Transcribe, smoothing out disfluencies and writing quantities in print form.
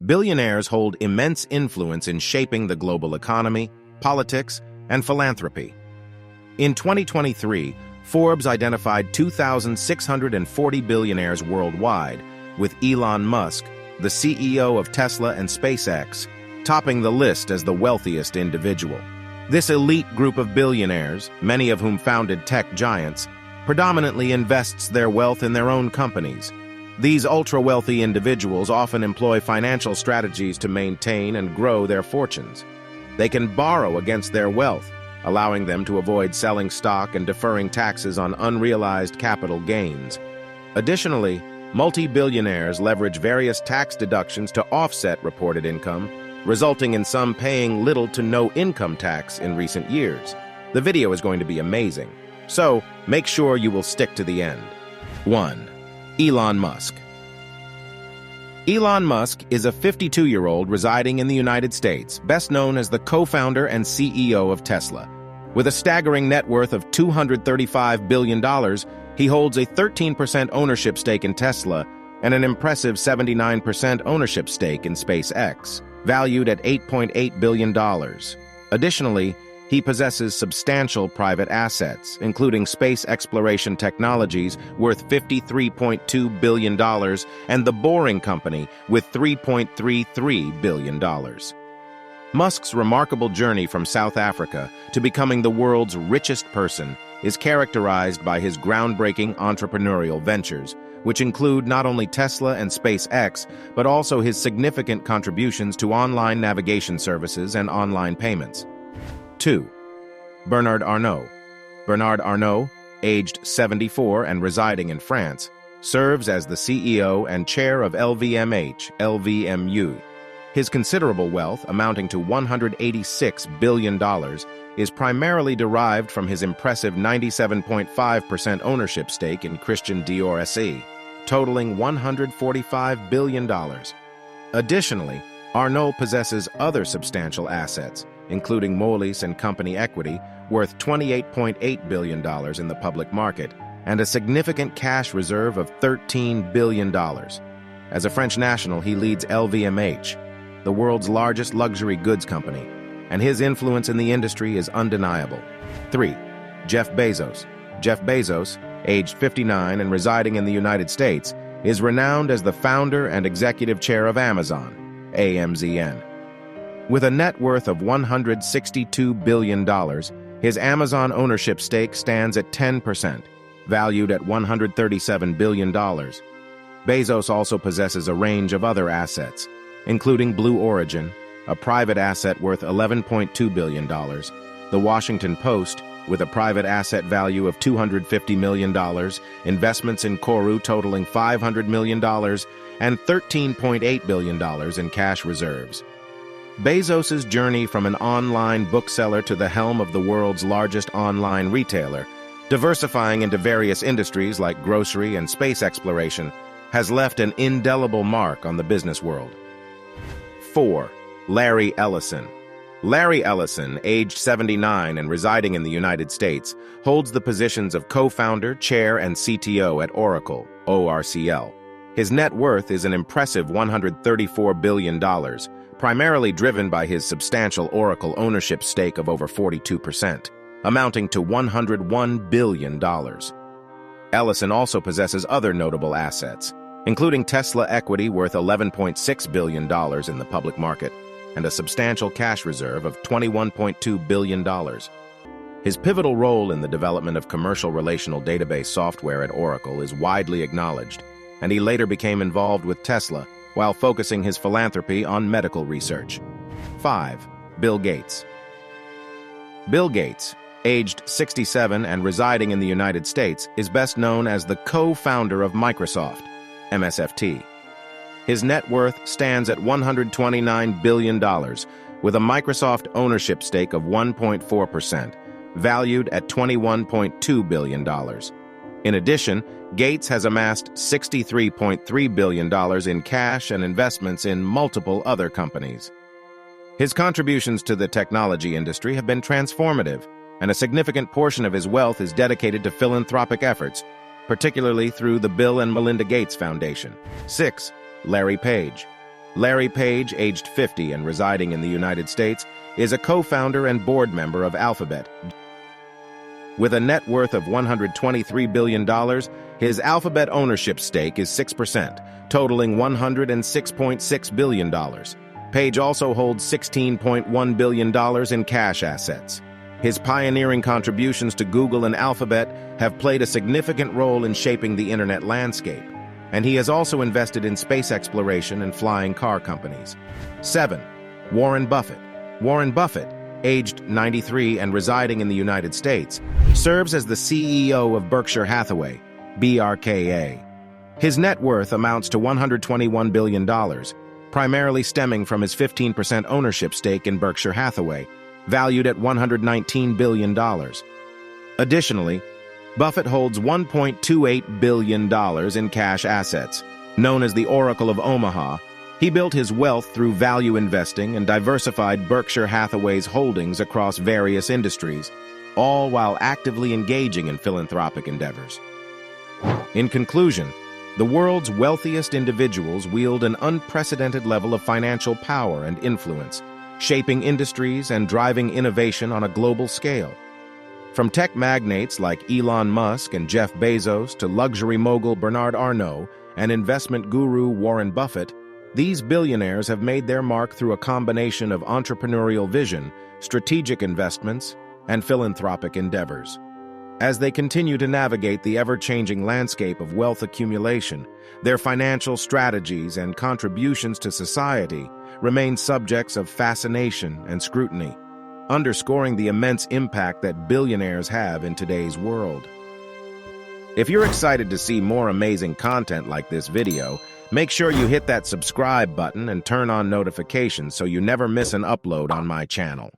Billionaires hold immense influence in shaping the global economy, politics, and philanthropy. In 2023, Forbes identified 2,640 billionaires worldwide, with Elon Musk, the CEO of Tesla and SpaceX, topping the list as the wealthiest individual. This elite group of billionaires, many of whom founded tech giants, predominantly invests their wealth in their own companies. These ultra-wealthy individuals often employ financial strategies to maintain and grow their fortunes. They can borrow against their wealth, allowing them to avoid selling stock and deferring taxes on unrealized capital gains. Additionally, multi-billionaires leverage various tax deductions to offset reported income, resulting in some paying little to no income tax in recent years. The video is going to be amazing, so make sure you will stick to the end. 1. Elon Musk. Elon Musk is a 52-year-old residing in the United States, best known as the co-founder and CEO of Tesla. With a staggering net worth of $235 billion, he holds a 13% ownership stake in Tesla and an impressive 79% ownership stake in SpaceX, valued at $8.8 billion. Additionally, he possesses substantial private assets, including space exploration technologies worth $53.2 billion and The Boring Company with $3.33 billion. Musk's remarkable journey from South Africa to becoming the world's richest person is characterized by his groundbreaking entrepreneurial ventures, which include not only Tesla and SpaceX, but also his significant contributions to online navigation services and online payments. 2. Bernard Arnault. Bernard Arnault, aged 74 and residing in France, serves as the CEO and chair of LVMH, LVMU. His considerable wealth, amounting to $186 billion, is primarily derived from his impressive 97.5% ownership stake in Christian Dior SE, totaling $145 billion. Additionally, Arnault possesses other substantial assets, including Moelis and company equity, worth $28.8 billion in the public market, and a significant cash reserve of $13 billion. As a French national, he leads LVMH, the world's largest luxury goods company, and his influence in the industry is undeniable. 3. Jeff Bezos. Jeff Bezos, aged 59 and residing in the United States, is renowned as the founder and executive chair of Amazon, AMZN. With a net worth of $162 billion, his Amazon ownership stake stands at 10%, valued at $137 billion. Bezos also possesses a range of other assets, including Blue Origin, a private asset worth $11.2 billion, The Washington Post, with a private asset value of $250 million, investments in Koru totaling $500 million, and $13.8 billion in cash reserves. Bezos's journey from an online bookseller to the helm of the world's largest online retailer, diversifying into various industries like grocery and space exploration, has left an indelible mark on the business world. 4. Larry Ellison. Larry Ellison, aged 79 and residing in the United States, holds the positions of co-founder, chair, and CTO at Oracle, ORCL. His net worth is an impressive $134 billion, primarily driven by his substantial Oracle ownership stake of over 42%, amounting to $101 billion. Ellison also possesses other notable assets, including Tesla equity worth $11.6 billion in the public market, and a substantial cash reserve of $21.2 billion. His pivotal role in the development of commercial relational database software at Oracle is widely acknowledged, and he later became involved with Tesla while focusing his philanthropy on medical research. 5. Bill Gates. Bill Gates, aged 67 and residing in the United States, is best known as the co-founder of Microsoft, MSFT. His net worth stands at $129 billion, with a Microsoft ownership stake of 1.4%, valued at $21.2 billion. In addition, Gates has amassed $63.3 billion in cash and investments in multiple other companies. His contributions to the technology industry have been transformative, and a significant portion of his wealth is dedicated to philanthropic efforts, particularly through the Bill and Melinda Gates Foundation. 6. Larry Page. Larry Page, aged 50 and residing in the United States, is a co-founder and board member of Alphabet. With a net worth of $123 billion, his Alphabet ownership stake is 6%, totaling $106.6 billion. Page also holds $16.1 billion in cash assets. His pioneering contributions to Google and Alphabet have played a significant role in shaping the internet landscape, and he has also invested in space exploration and flying car companies. 7. Warren Buffett. Warren Buffett, aged 93 and residing in the United States, serves as the CEO of Berkshire Hathaway, BRKA. His net worth amounts to $121 billion, primarily stemming from his 15% ownership stake in Berkshire Hathaway, valued at $119 billion. Additionally, Buffett holds $1.28 billion in cash assets. Known as the Oracle of Omaha, he built his wealth through value investing and diversified Berkshire Hathaway's holdings across various industries, all while actively engaging in philanthropic endeavors. In conclusion, the world's wealthiest individuals wield an unprecedented level of financial power and influence, shaping industries and driving innovation on a global scale. From tech magnates like Elon Musk and Jeff Bezos to luxury mogul Bernard Arnault and investment guru Warren Buffett, these billionaires have made their mark through a combination of entrepreneurial vision, strategic investments, and philanthropic endeavors. As they continue to navigate the ever-changing landscape of wealth accumulation, their financial strategies and contributions to society remain subjects of fascination and scrutiny, underscoring the immense impact that billionaires have in today's world. If you're excited to see more amazing content like this video, make sure you hit that subscribe button and turn on notifications so you never miss an upload on my channel.